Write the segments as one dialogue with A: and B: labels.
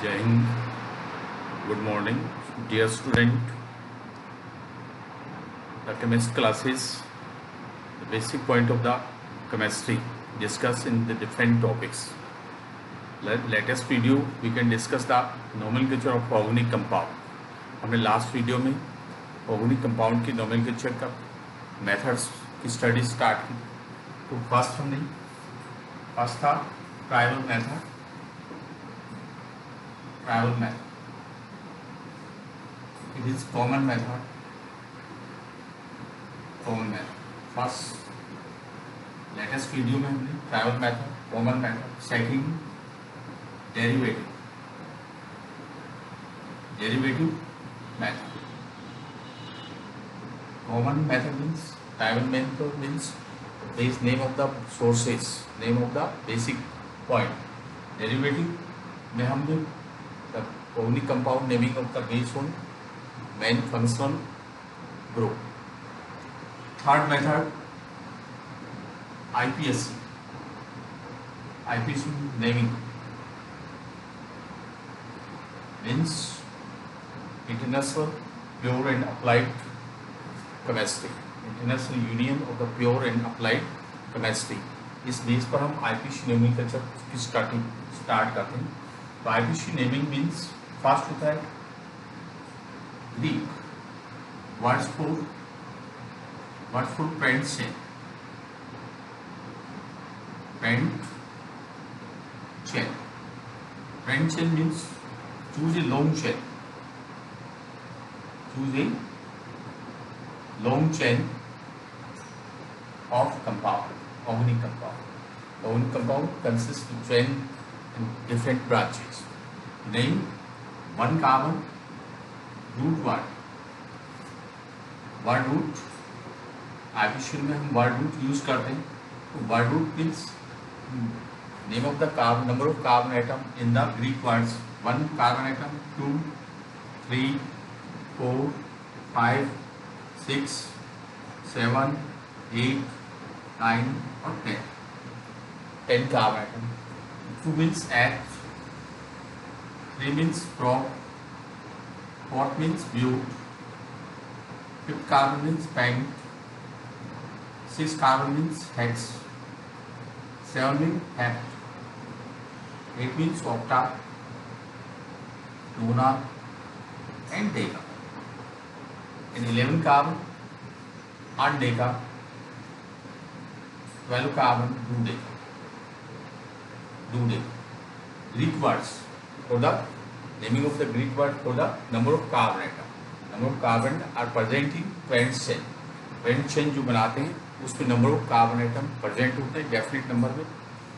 A: Jai Hind. Good morning, dear student. The chemistry classes, the basic point of the chemistry, discuss in the different topics. Latest video we can discuss the nomenclature of organic compound. हमने last video में organic compound की nomenclature का methods की study start की। तो first था tribal method. It is common method. First latest video में हमने tribal method, common method, second derivative method. Common method means tribal method means is name of the sources, name of the basic point. Derivative में हमने the organic compound naming of the based on main functional group. Third method IPSC naming means International Pure and Applied Chemistry, international union of the pure and applied chemistry. इस base पर हम IPC naming culture की start करते हैं। तो IPC naming means first होता है Greek words for pent chain means choose a long chain, long chain of organic compound. Organic compound consists of chain in different branches. Name one carbon, root word root। IPC में हम word root use करते हैं। तो word root means name of the carbon, number of carbon atom in the Greek words। one carbon atom, 2, 3, 4, 5, 6, 7, 8, 9 or 10 carbon atom। 2 means at, 3 means prop, 4th means bute, 5th carbon means pent, 6th carbon means hex, 7 means hept, 8 means octa, nona and deca, and 11 carbon undeca, 12 carbon dudeca। Greek words for the naming of the Greek word for the number of carbon atom। number of carbon are present in parent chain। parent chain जो बनाते हैं उसमें number of carbon atom present होते हैं definite number में।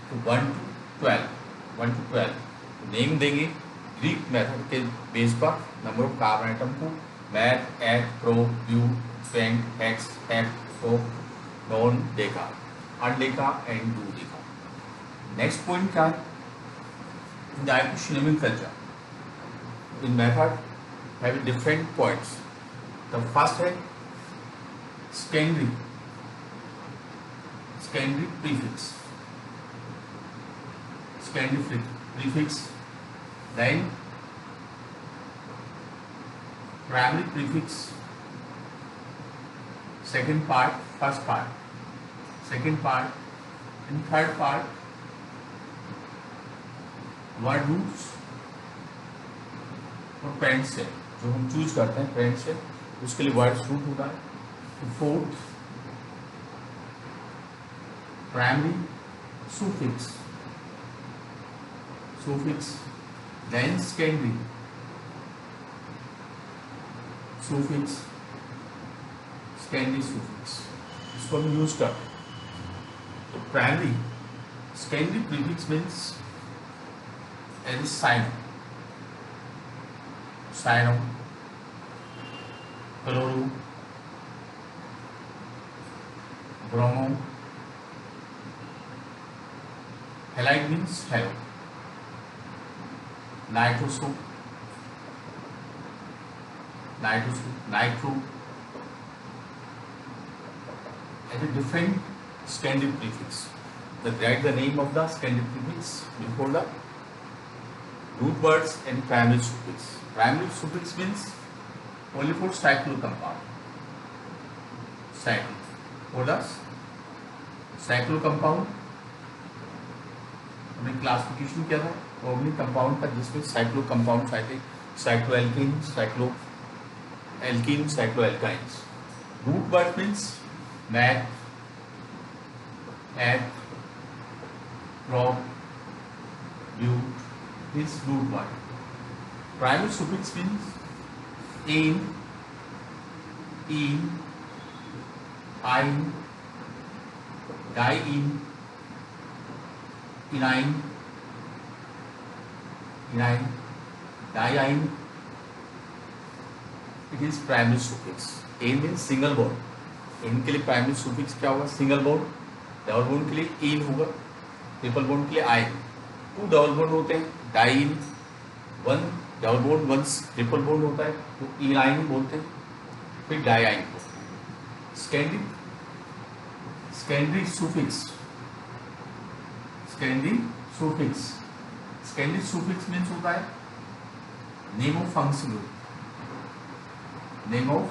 A: तो 1 to 12 name देंगे Greek method के बेस पर नंबर ऑफ कार्बन एटम को। Meth, eth, prop, but, pent, hex, hept, prop, non, deca, undeca and dodeca. Next point क्या है? In the IPC naming culture in method have different points. The first है secondary prefix, then primary prefix, second part, first part, second part, and third part word roots और paint से जो हम choose करते हैं paint से उसके लिए वर्ड रूट होता है। Fourth primary suffix, then secondary suffix, इसको हम यूज करते हैं। तो primary secondary prefix means as sino, chloro, bromo, halide means halo, nitro, and a different secondary prefix. Write the name of the secondary prefix before the root words and primary suffix. Primary suffix means only for cyclo compound. Cyclo. For the cyclo compound हमने classification किया था organic compound का, जिसमें cyclo compound आए थे, cycloalkene, cycloalkene, cycloalkynes. Root word means meth, eth, prop, but, is root word. Primary suffix means in, in, diin, inine, diine. It is primary suffix. In means single bond. in के लिए primary suffix क्या होगा? Single bond. Double bond के लिए इन होगा, triple bond के लिए आइन. 2 डबल बॉन्ड होते हैं diene, 1 double bond 1 triple bond होता है तो इनाइन बोलते हैं, फिर डाइआइन बोलते हैं. Secondary suffix. Secondary suffix means होता है name of function group. Name of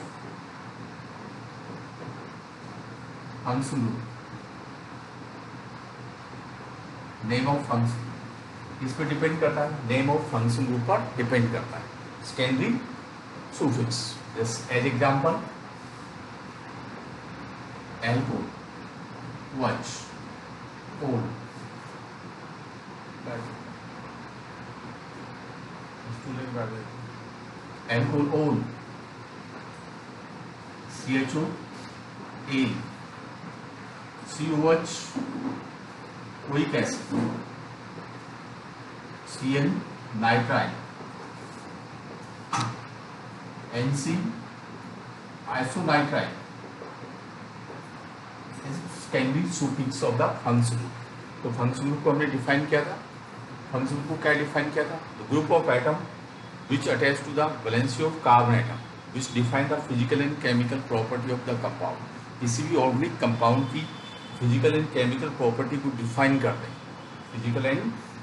A: function group. Name of function इस पर डिपेंड करता है, नेम ऑफ फंक्शन ग्रुप पर डिपेंड करता है. Secondary suffix just as example alcohol, which, ol. Alcohol ol, CHO al, COH oic acid, CN nitrile, NC isonitrile. Secondary suffix of the function group. तो function group को हमने define किया था. Function group को क्या define किया था? The group of atom which attach to the valency of carbon atom which define the physical and chemical property of the compound. किसी भी ऑर्गेनिक कंपाउंड की फिजिकल एंड केमिकल प्रॉपर्टी को define करते हैं, फिजिकल एंड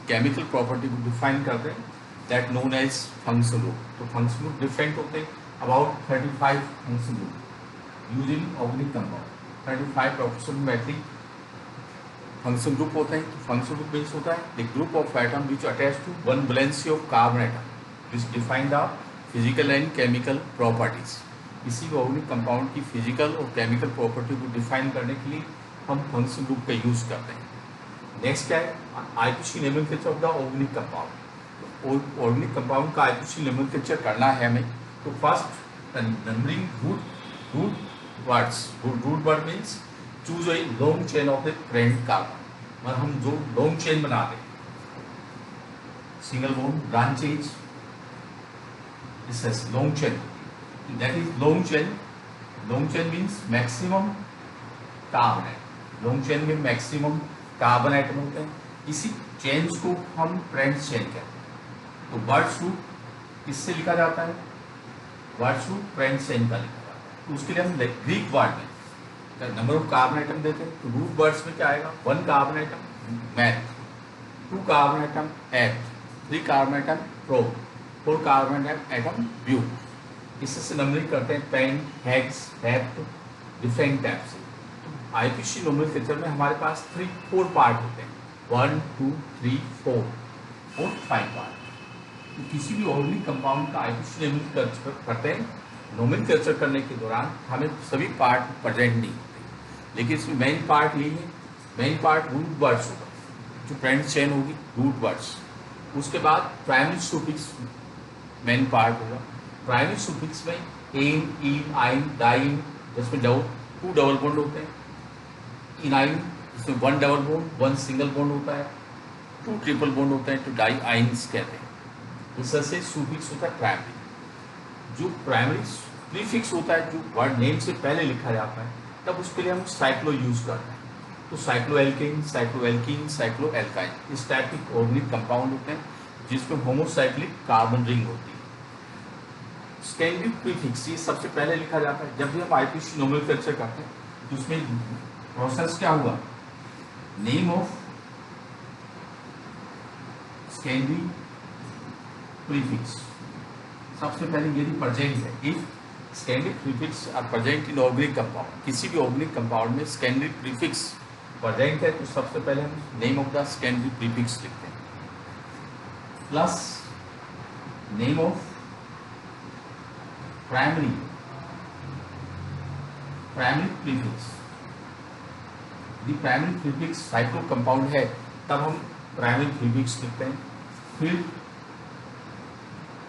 A: केमिकल प्रॉपर्टी को define करते हैं, that known as function group. तो फंक्शन ग्रुप डिफरेंट होते हैं, about 35 function group using organic compound. 35 approximately function group होते हैं. फंक्शन ग्रुप मीन्स होता है the group of atom which attach to one valency of carbon atom which define the physical and chemical properties. किसी भी organic compound की physical और chemical property को define करने के लिए हम फंक्शन ग्रुप का यूज करते हैं. नेक्स्ट क्या है? IPC nomenclature of the organic compound. Organic compound का आईपीसी नोमेनक्लेचर करना है हमें. तो first numbering root words. Root word means choose a long chain of the parent carbon. मतलब हम जो लॉन्ग चेन बनाते हैं, single bond, branches, this is long chain. That is long chain. Long chain means maximum carbon atom. Long chain में maximum carbon atom होते हैं. इसी chains को हम फ्रेंड्स चेन कहते हैं. तो वर्ड्स रूट किससे लिखा जाता है? वर्ड्स रूट फ्रेंड्स चेन का लिखा जाता है. तो उसके लिए हम ग्रीक वर्ड में नंबर ऑफ कार्बन आइटम देते हैं. तो रूट वर्ड्स में क्या आएगा? 1 carbon atom meth, 2 carbon atom eth, 3 carbon atom prop, 4 carbon atom but. इससे नंबरिंग करते हैं pent, hex, hept, different type से. आईपीसी नोमेनक्लेचर में हमारे पास 4 पार्ट होते हैं. 1 2 3 4 और 5 पार्ट. तो किसी भी ऑर्गेनिक कंपाउंड का आईपीसी नोमेनक्लेचर करते हैं. नोमेनक्लेचर करने के दौरान हमें सभी पार्ट प्रेजेंट नहीं होते, लेकिन इसमें मेन पार्ट यही है. मेन पार्ट रूट वर्ड्स होगा, जो फ्रेंड्स चेन होगी रूट वर्ड्स. उसके बाद प्राइमरी सुफिक्स मेन पार्ट होगा. प्राइमरी सुफिक्स में इन, आइन, डाइन, जिसमें 2 डबल बॉन्ड होते हैं. इनाइन जिसमें 1 डबल बॉन्ड 1 सिंगल बॉन्ड होता है, 2 ट्रिपल बॉन्ड होते हैं, तो डाई आइन्स कहते हैं. इस तरह से सुफिक्स होता है प्राइमरी. जो प्राइमरी प्रीफिक्स होता है, जो वर्ड नेम से पहले लिखा जाता है, तब उसके लिए हम साइक्लो यूज करते हैं. तो साइक्लोएल्केन, साइक्लोएल्कीन, साइक्लोएल्काइन इस टाइप के ऑर्गेनिक कंपाउंड होते हैं जिसमें होमोसाइक्लिक कार्बन रिंग होती है. सेकेंडरी प्रीफिक्स ये सबसे पहले लिखा जाता है. जब भी हम आईपीसी नोमेनक्लेचर करते हैं तो उसमें प्रोसेस क्या हुआ? Name of secondary prefix. सबसे पहले यदि प्रेजेंट है, if secondary prefix are present in organic compound, किसी भी ऑर्गेनिक कंपाउंड में सेकेंडरी प्रीफिक्स प्रेजेंट है तो सबसे पहले हम name of the secondary prefix लिखते हैं plus name of primary prefix. यदि प्राइमरी प्रीफिक्स साइक्लो कंपाउंड है तब हम प्राइमरी प्रीफिक्स लिखते हैं। फिर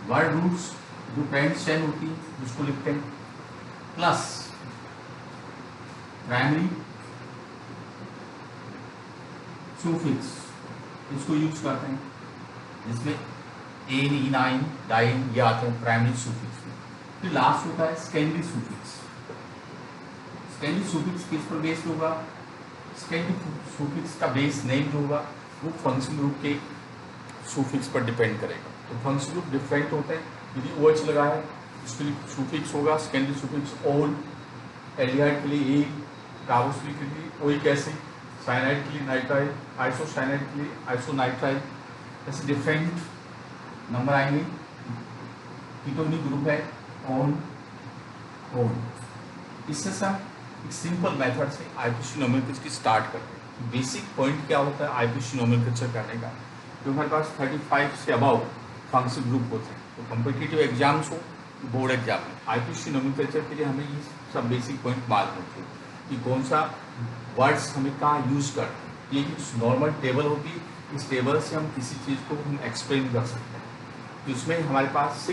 A: वर्ड रूट्स जो पेरेंट चेन होती है उसको लिखते हैं प्लस प्राइमरी सुफिक्स, इसको यूज करते हैं जिसमें एन, इनाइन, डाइन ये आते हैं प्राइमरी सुफिक्स में। फिर लास्ट होता है सेकेंडरी सुफिक्स। सेकेंडरी सुफिक्स किस पर बेस्ड होगा? सेकेंडरी सुफिक्स का बेस नेम जो होगा वो फंक्शन ग्रुप के सुफिक्स पर डिपेंड करेगा। तो फंक्शन ग्रुप डिफरेंट होते हैं। यदि OH लगा है उसके लिए सुफिक्स होगा सेकेंडरी सुफिक्स ओल, एल्डिहाइड के लिए ए, कार्बोक्सिलिक के लिए ओइक एसिड, साइनाइड के लिए नाइट्राइल, आइसोसाइनाइड के लिए आइसोनाइट्राइल, ऐसे डिफरेंट नंबर आएंगे। कीटोनिक ग्रुप है ऑन ऑन। इससे सब एक सिंपल मेथड से आईपीसी नोमेनक्लेचर की स्टार्ट करते हैं। बेसिक पॉइंट क्या होता है आईपीसी नोमेनक्लेचर करने का? जो हमारे पास 35 से अबव फंक्शन ग्रुप होते हैं, तो कॉम्पिटिटिव एग्जाम्स हो, बोर्ड एग्जाम में आईपीसी नोमेनक्लेचर के लिए हमें ये सब बेसिक पॉइंट मालूम होते हैं कि कौन सा वर्ड्स हमें कहाँ यूज करते हैं। ये नॉर्मल टेबल होती है, इस टेबल से हम किसी चीज़ को हम एक्सप्लेन कर सकते हैं। तो इसमें हमारे पास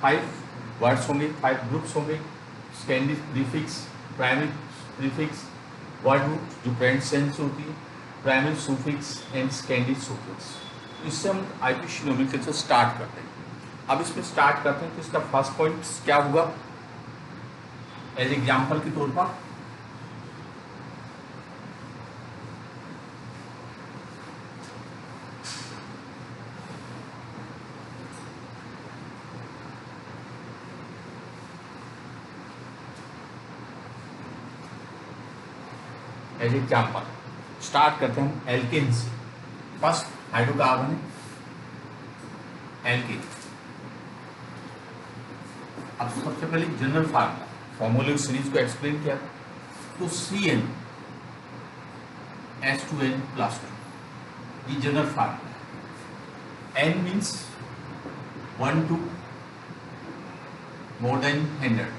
A: 5 वर्ड्स होंगे, 5 ग्रुप्स होंगे। Secondary prefix, primary prefix, word root जो पेरेंट सेंस होती है, primary suffix and secondary suffix. इससे हम आईपीसी नोमेनक्लेचर स्टार्ट करते हैं। अब इसमें स्टार्ट करते हैं तो इसका फर्स्ट पॉइंट क्या होगा? एज एग्जाम्पल के तौर पर स्टार्ट करते हैं हम एल्केन से। फर्स्ट हाइड्रोकार्बन है एल्केन। अब सबसे पहले जनरल फॉर्मूले सीरीज को एक्सप्लेन किया तो CN H2N+2 ये जनरल फार्मूला है। N means 1 to more than 100,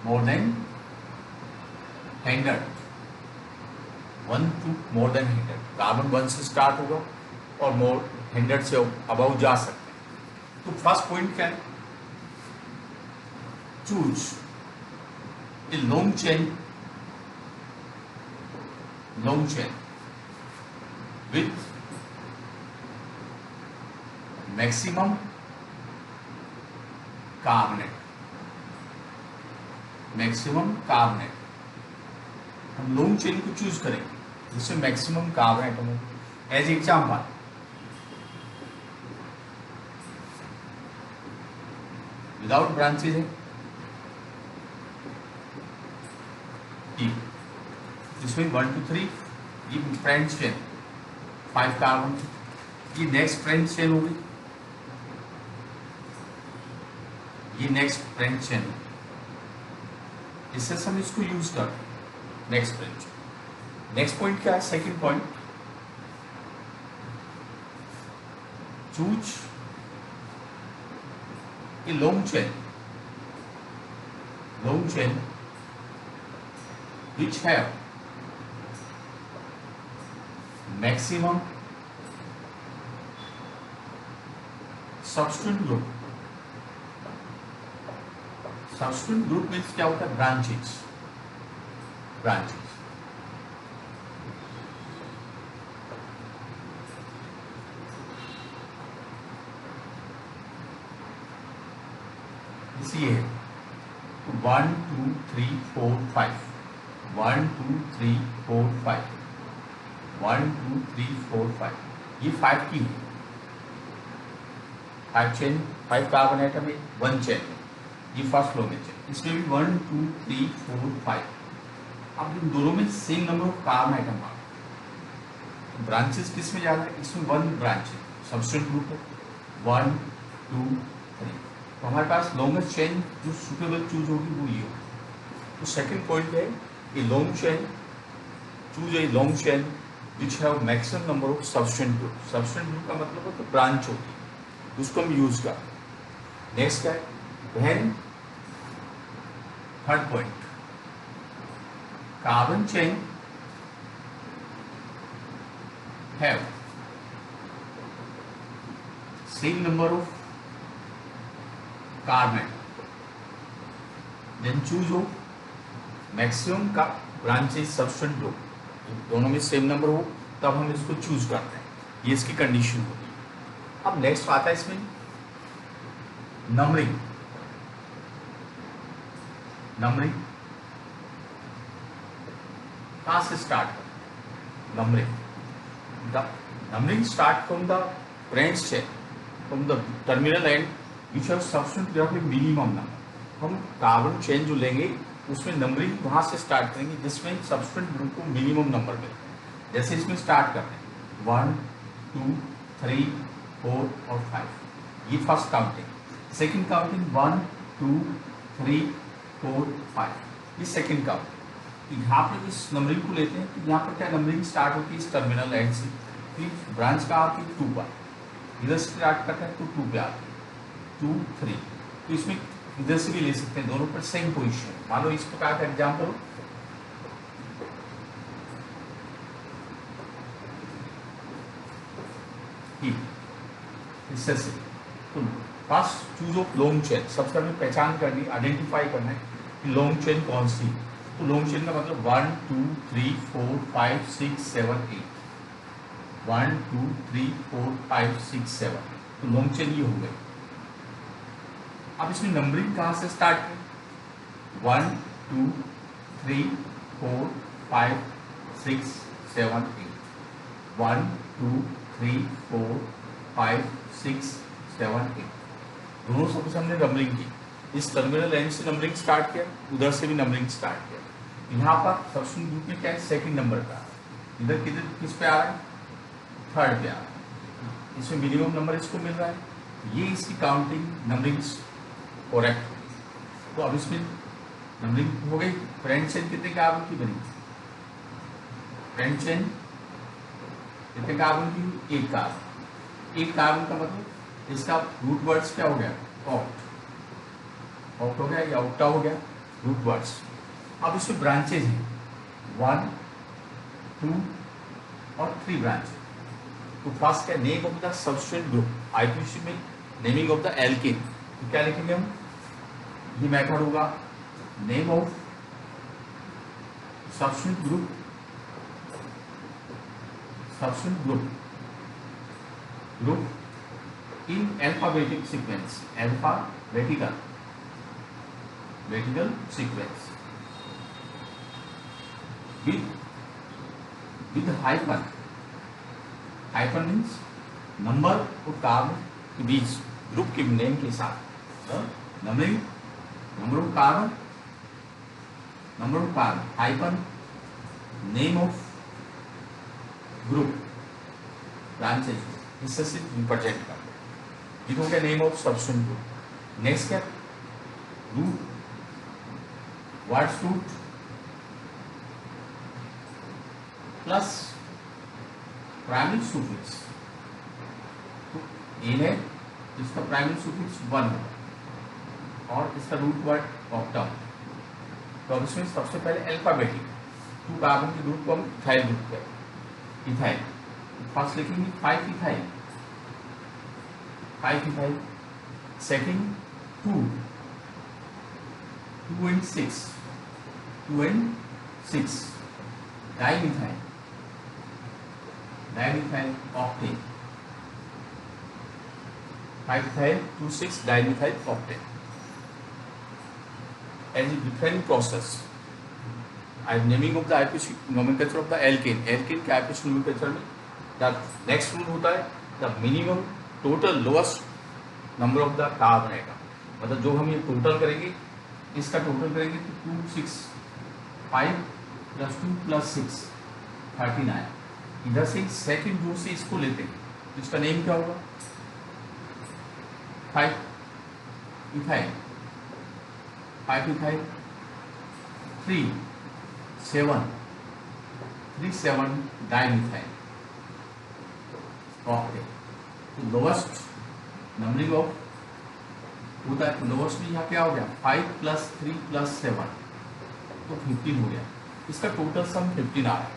A: more than 100, 1 to more than 100। Carbon 1 से स्टार्ट होगा और मोर 100 से अबव जा सकते हैं। तो फर्स्ट पॉइंट क्या है? Choose a long chain with maximum carbonate. हम लॉन्ग चेन को चूज करेंगे जिसमें मैक्सिमम कार्बोनेट होंगे। एज एग्जाम्पल विदाउट ब्रांचेज है जिसमें 1 to 3 ये फ्रेंच चेन 5 कार्बन। ये नेक्स्ट फ्रेंच चेन होगी, ये नेक्स्ट फ्रेंच चेन। इससे हम इसको यूज करते हैं नेक्स्ट फ्रेंच। नेक्स्ट पॉइंट क्या है? Second point, choose a long chain which have maximum substituent group। substituent group means क्या होता है? branches। इसी है 1 2 3 4 5, 1 2 3 4 5, 1 2 3 4 5, ये 5 की है। 5 चेन, 5 कार्बन एटम है, 1 चेन, ये फर्स्ट लो में चेन। इसमें भी 1 2 3 4 5। अब इन दोनों में same number of carbon item आ गए। ब्रांचेस किस में जा रहा है? इसमें 1 ब्रांच है, सब्स्टिट्यूट ग्रुप है 1 2 3, तो हमारे पास लॉन्गेस्ट चेन जो सुटेबल चूज होगी वो ये होगी। तो सेकंड पॉइंट है कि long chain, choose a long chain which have maximum number of substitute group. Substitute group का मतलब है तो ब्रांच होती है, उसको हम यूज करते हैं। नेक्स्ट क्या है, then third point, carbon chain have same number of carbon, then choose हो मैक्सिमम का ब्रांचेस सब्स्टिट्यूट ग्रुप, दोनों में सेम नंबर हो तब हम इसको चूज करते हैं, ये इसकी कंडीशन होती है। अब नेक्स्ट आता है इसमें नंबरिंग। नंबरिंग कहाँ से स्टार्ट कर, numbering the numbering start from the branch chain from the terminal end which have substitute group minimum number. हम कार्बन चेन जो लेंगे उसमें नंबरिंग वहाँ से स्टार्ट करेंगे जिसमें सब्स्टिट्यूट ग्रुप को मिनिमम नंबर मिलते हैं। जैसे इसमें स्टार्ट करते हैं 1 2 3 4 और 5, ये फर्स्ट काउंटिंग। सेकंड काउंटिंग 1 2 3 4 5, ये सेकंड काउंटिंग। तो यहाँ पर इस नंबरिंग को लेते हैं तो यहाँ पर क्या नंबरिंग स्टार्ट होती है इस टर्मिनल एंड से, फिर ब्रांच का आती है 2 पर, इधर से स्टार्ट करता है तो 2 पे आती है 2 3, तो इसमें इधर से भी ले सकते हैं, दोनों पर सेम पोजीशन। मान लो इस प्रकार का एग्जाम्पल, इससे से तो first choose of long chain, सबसे हमें पहचान करनी, आइडेंटिफाई करना है कि लॉन्ग चेन कौन सी। तो लॉन्ग चेन का मतलब 1 2 3 4 5 6 7 8, 1 2 3 4 5 6 7, तो लॉन्ग चेन ये हो गई। अब इसमें नंबरिंग कहाँ से स्टार्ट है, 1 2 3 4 5 6 7 8, 1 2 3 4 5 6 7 8, दोनों सबसे हमने नंबरिंग की। इस टर्मिनल एंड से नंबरिंग स्टार्ट किया, उधर से भी नंबरिंग स्टार्ट किया। यहाँ पर सब्स्टिट्यूट ग्रुप में क्या है, सेकंड नंबर का, इधर किधर किस पे आ रहा है, थर्ड पे आ रहा है, इसमें मिनिमम नंबर इसको मिल रहा है, ये इसकी काउंटिंग नंबरिंग करेक्ट। तो अब इसमें नंबरिंग हो गई। फ्रेंड चेन कितने कार्बन की बनी, फ्रेंड चेन कितने कार्बन की, एक कार्बन। एक कार्बन का मतलब इसका रूट वर्ड्स क्या हो गया, ऑक्ट, ऑक्ट हो गया या ऑक्टा हो गया, रूट वर्ड्स। अब इसमें ब्रांचेज हैं 1 2 और 3 ब्रांच। तो फर्स्ट क्या, name of the substitute group, IPC में नेमिंग ऑफ द एल्केन, तो क्या लिखेंगे हम, ये मेथड होगा name of substitute group, substitute group, group in alphabetic sequence, alphabetical sequence with hyphen, hyphen means number और कार्बन के बीच ग्रुप के नेम के साथ numbering, number of carbon, hyphen name of group branches, इससे सिर्फ रिप्रेजेंट करते हैं। ये हो गया name of substitute group. Next क्या, root, what's root plus primary suffix, तो ए है इसका प्राइमरी सुफिक्स 1 होगा और इसका रूट वर्ड ऑक्टा। तो अब इसमें सबसे पहले अल्फाबेटिक 2 कार्बन के ग्रुप को हम इथाइल ग्रुप करें, इथाइल फर्स्ट लिखेंगे 5 ethyl, 5 ethyl, second 2 and 6, 2 and 6 dimethyl, dimethyl octane, 5 ethyl 2 6 dimethyl octane. As a different process, I am naming of the IPC nomenclature of the alkane. Alkane के IPC nomenclature में the next rule होता है the minimum total lowest number of the carbon atom, मतलब जो हम ये total करेंगे, इसका टोटल करेंगे तो 2 6 5 + 2 + 6 39। इधर से सेकंड रो से इसको लेते हैं इसका नेम क्या होगा? 5 इथाइल, 5 इथाइल, 3 7 डाइमिथाइल। ओके, तो लोवेस्ट नंबरिंग ऑफ होता है, लोवेस्ट में यहाँ क्या हो गया? 5 + 3 + 7 तो 15 हो गया। इसका टोटल सम 15 आ रहा है,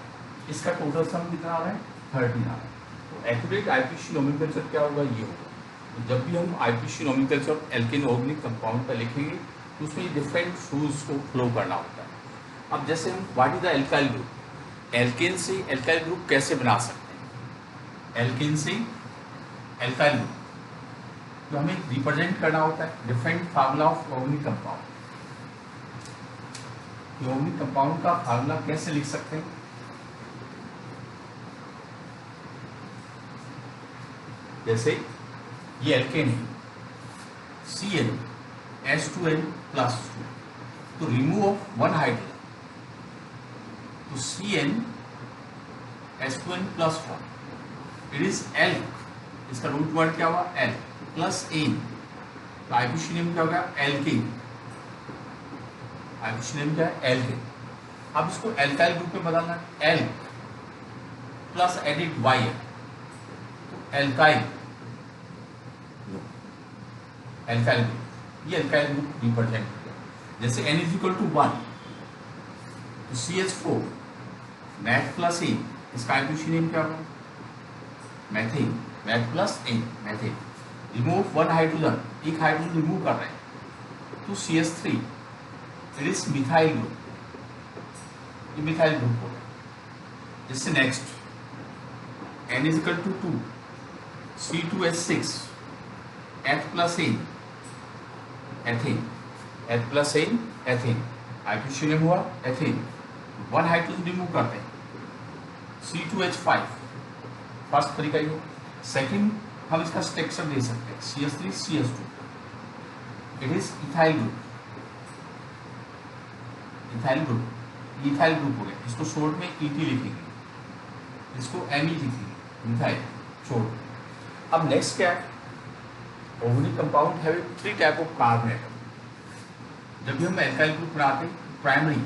A: इसका टोटल सम कितना आ रहा है? 13 आ रहा है। तो एक्यूरेट आईपीसी नोमेनक्लेचर क्या होगा? ये होगा। तो जब भी हम IPC nomenclature alkane organic compound पर लिखेंगे तो उसमें डिफरेंट रूल्स को फ्लो करना होता है। अब जैसे हम what is the alkyl group, alkane से एल्काइल ग्रुप कैसे बना सकते हैं? एल्केन से एल्काइल ग्रुप तो हमें रिप्रेजेंट करना होता है different formula of organic compound. Organic compound का फार्मूला कैसे लिख सकते हैं? जैसे ये एल्केन है, Cl H2n+2, तो रिमूव ऑफ 1 हाइड्रोजन, तो Cn H2n+1, it is elk, इसका रूट वर्ड क्या हुआ? एल प्लस एन, तो आईपीसी नेम क्या होगा? एल्केन, आईपीसी नेम क्या है? एल्केन। अब इसको एल्काइल ग्रुप में बदलना है, एल्क प्लस एडिट वाई है तो एल्काइल, एल्काइल ग्रुप, ये एल्काइल ग्रुप रिप्रेजेंट किया। जैसे n = 1 तो CH4 मैथ प्लस एन, इसका आईपीसी नेम क्या होगा? Methane, meth plus ane, methane. Remove 1 hydrogen, एक हाइड्रोजन रिमूव कर रहे हैं तो CH3, it is methyl group, ये मिथाइल ग्रुप हो गया। जैसे next n = 2 C2H6 H + n, ethane, H + n ethane, IPC name हुआ एथेन। 1 हाइड्रोजन रिमूव करते हैं C2H5, फर्स्ट तरीका ये। सेकंड हम इसका स्ट्रक्चर दे सकते हैं CH3 CH2, it is ethyl group, ethyl group, ethyl group हो गया। इसको शॉर्ट में ET लिखेंगे, इसको Me लिखेंगे, मिथाइल शॉर्ट। अब नेक्स्ट क्या है? Organic compound have 3 type of carbon atom. जब भी हम एल्काइल ग्रुप बनाते हैं, primary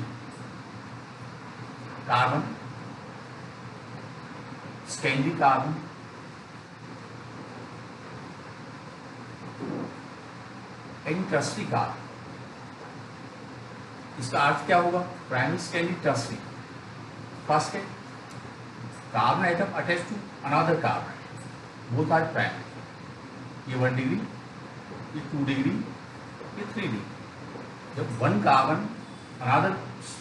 A: carbon, secondary carbon, and tertiary carbon. इसका अर्थ क्या होगा? Primary, secondary, tertiary. फर्स्ट है carbon atom attach to another carbon, both are primary. ये 1 डिग्री, ये 2 डिग्री, ये 3 डिग्री। जब 1 कार्बन अनदर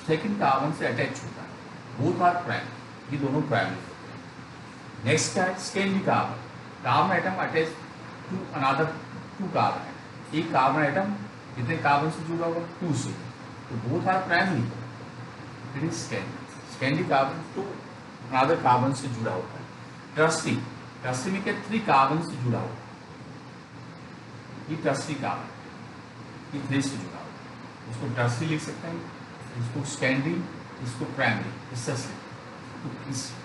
A: सेकंड कार्बन से अटैच होता है, बोथ आर प्राइमरी, ये दोनों प्राइमरी होते हैं। नेक्स्ट क्या है? Secondary carbon, carbon atom attach to another 2 carbon atom. एक कार्बन एटम कितने कार्बन से जुड़ा होगा? 2 से, तो both are primary, it is secondary. Secondary carbon 2 another carbon से जुड़ा होता है। टर्शरी, टर्शरी में क्या? 3 कार्बन से जुड़ा होगा, ये टर्शरी कार्बन, ये 3 से जुड़ा होगा, इसको टर्शरी लिख सकते हैं, इसको सेकेंडरी, इसको प्राइमरी, इससे तो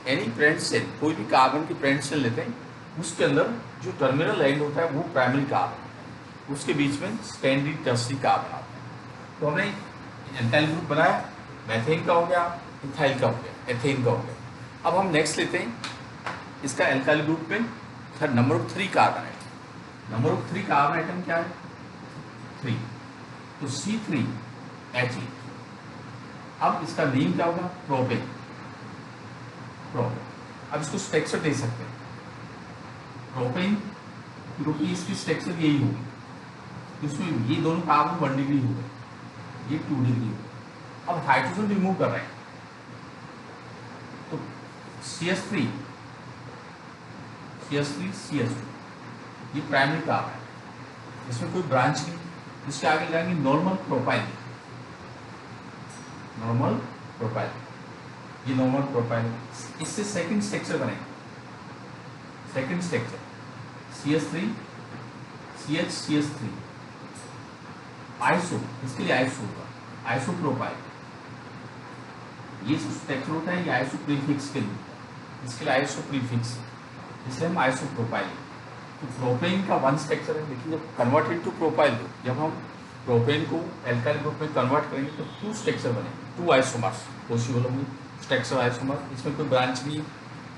A: एनी पेरेंट सेल, कोई भी कार्बन की पेरेंट सेल लेते हैं, उसके अंदर जो टर्मिनल एंड होता है वो प्राइमरी कार्बन, उसके बीच में सेकेंडरी टर्शरी कार्बन आते हैं। तो हमने एल्काइल ग्रुप बनाया, मैथेन का हो गया, इथाइल का हो गया, एथेन का हो गया। अब हम नेक्स्ट लेते हैं इसका एल्काइल ग्रुप में number of 3 carbon atom. Number of 3 carbon atom क्या है? 3, तो C3H8। अब इसका नेम क्या होगा? Propane, propane. अब इसको स्ट्रक्चर दे सकते हैं प्रोपेन, क्योंकि इसकी स्ट्रक्चर यही होगी, इसमें ये दोनों कार्बन 1 डिग्री हो गए, ये 2 डिग्री हो गए। अब हाइड्रोजन रिमूव कर रहे हैं तो CH3 CH2, ये प्राइमरी कार्बन है, इसमें कोई ब्रांच नहीं। इसके आगे जाएंगे नॉर्मल प्रोपाइल, नॉर्मल प्रोपाइल, ये नॉर्मल प्रोपाइल। इससे सेकंड स्ट्रक्चर बनेगा, second structure CH3 CH3, iso, इसके लिए आइसो होगा, आइसो प्रोपाइल। ये स्ट्रक्चर होता है, ये आइसो प्रीफिक्स के लिए, इसके लिए आइसो प्रीफिक्स, इसलिए हम आइसोप्रोपाइल। तो प्रोपेन का वन स्ट्रक्चर है, लेकिन जब कन्वर्टेड टू प्रोपाइल, जब हम प्रोपेन को एल्काइल ग्रुप में कन्वर्ट करेंगे तो 2 स्ट्रक्चर बनेंगे, 2 आइसोमर्स पॉसिबल होंगे, स्ट्रक्चर आइसोमर। इसमें कोई ब्रांच नहीं है,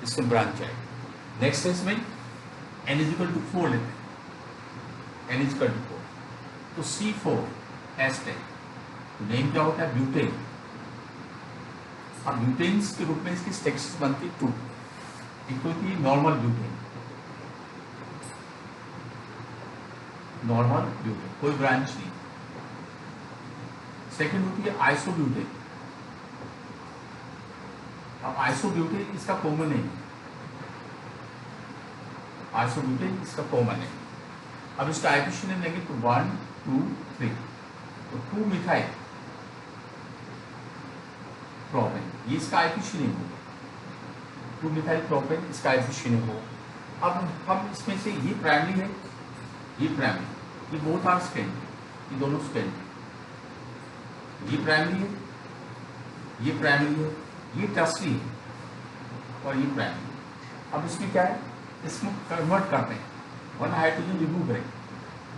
A: इसमें ब्रांच है। नेक्स्ट है इसमें N=4 लेते हैं, N=4, तो C4H10, नेम क्या होता है, ब्यूटेन। अब ब्यूटेन्स के रूप में इसकी स्ट्रक्चर बनती है 2। एक तो होती है नॉर्मल ब्यूटेन, नॉर्मल ब्यूटेन, कोई ब्रांच नहीं। सेकंड होती है आइसोब्यूटेन। अब आइसोब्यूटेन इसका कॉमन है, आइसोब्यूटेन इसका कॉमन है। अब इसका आइसोब्यूटेन लेंगे तो 1 2 3, तो 2 मिथाइल प्रोपेन, ये इसका आइसोब्यूटेन होगा, 2 मिथाइल प्रोपेन इसका आइसोब्यूटेन होगा। अब हम इसमें से ये प्राइमरी है, ये प्राइमरी, ये बोथ आर सेकेंडरी, ये दोनों सेकेंडरी, ये प्राइमरी है, ये प्राइमरी है, ये टर्सरी है और ये प्राइमरी। अब इसमें क्या है, इसमें कन्वर्ट करते हैं, 1 हाइड्रोजन रिमूव करेंगे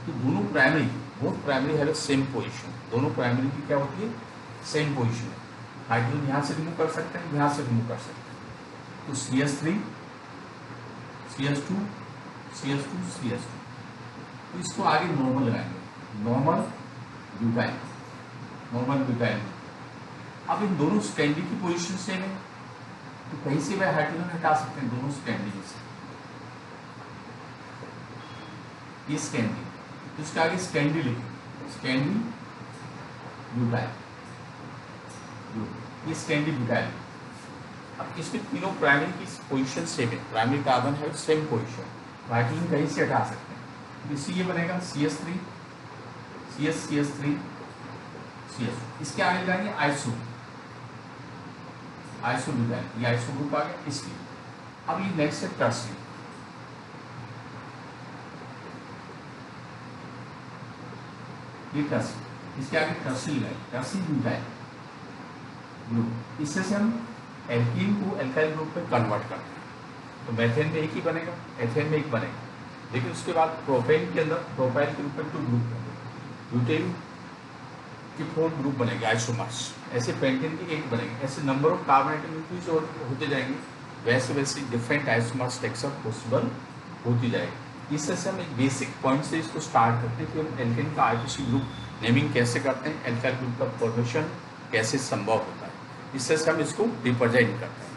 A: तो दोनों primary, both primary have same position, दोनों प्राइमरी की क्या होती है, सेम पोजीशन है। हाइड्रोजन यहाँ से रिमूव कर सकते हैं, यहाँ से रिमूव कर सकते हैं, तो CH3 CH2 CH2 CH2, तो इसको आगे नॉर्मल लगाएंगे, नॉर्मल ब्यूटाइल, नॉर्मल ब्यूटाइल। अब इन दोनों स्टैंडी की पोजीशन सेम है, तो कहीं से वह हाइड्रोजन हटा सकते हैं, दोनों स्टैंडी से, ये स्टैंडी, तो इसके आगे स्टैंडी लिखें, स्टैंडी ब्यूटाइल, ये स्टैंडी ब्यूटाइल। अब इसमें तीनों प्राइमरी की पोजीशन सेम है, प्राइमरी कार्बन है सेम पोजीशन, हाइड्रोजन कहीं से हटा सकते हैं, इससे ये बनेगा CH3 CH3 CH, इसके आगे लगाएंगे आइसो, आइसोब्यूटाइल, ये आइसो ग्रुप आ गया इसलिए। अब ये नेक्स्ट है टर्सरी, ये टर्सरी, इसके आगे टर्सरी लगाएंगे, टर्सरी ब्यूटाइल ग्रुप। इससे से हम एल्कीन को एल्काइल ग्रुप में कन्वर्ट करते हैं, तो मेथेन में एक ही बनेगा, एथेन में एक बनेगा, लेकिन उसके बाद प्रोपेन के अंदर प्रोपाइल के रूप में 2 ग्रुप बनेंगे, ब्यूटेन के 4 ग्रुप बनेंगे आइसोमर्स, ऐसे पेंटेन के 1 बनेंगे, ऐसे number of carbon atom increase होते जाएंगे, वैसे वैसे डिफरेंट आइसोमर स्ट्रक्चर पॉसिबल होती जाएगी। इससे हम एक बेसिक पॉइंट से इसको स्टार्ट करते हैं कि हम एल्केन का आईपीसी ग्रुप नेमिंग कैसे करते हैं, एल्काइल ग्रुप का फॉर्मेशन कैसे संभव होता है, इससे हम इसको रिप्रेजेंट करते हैं।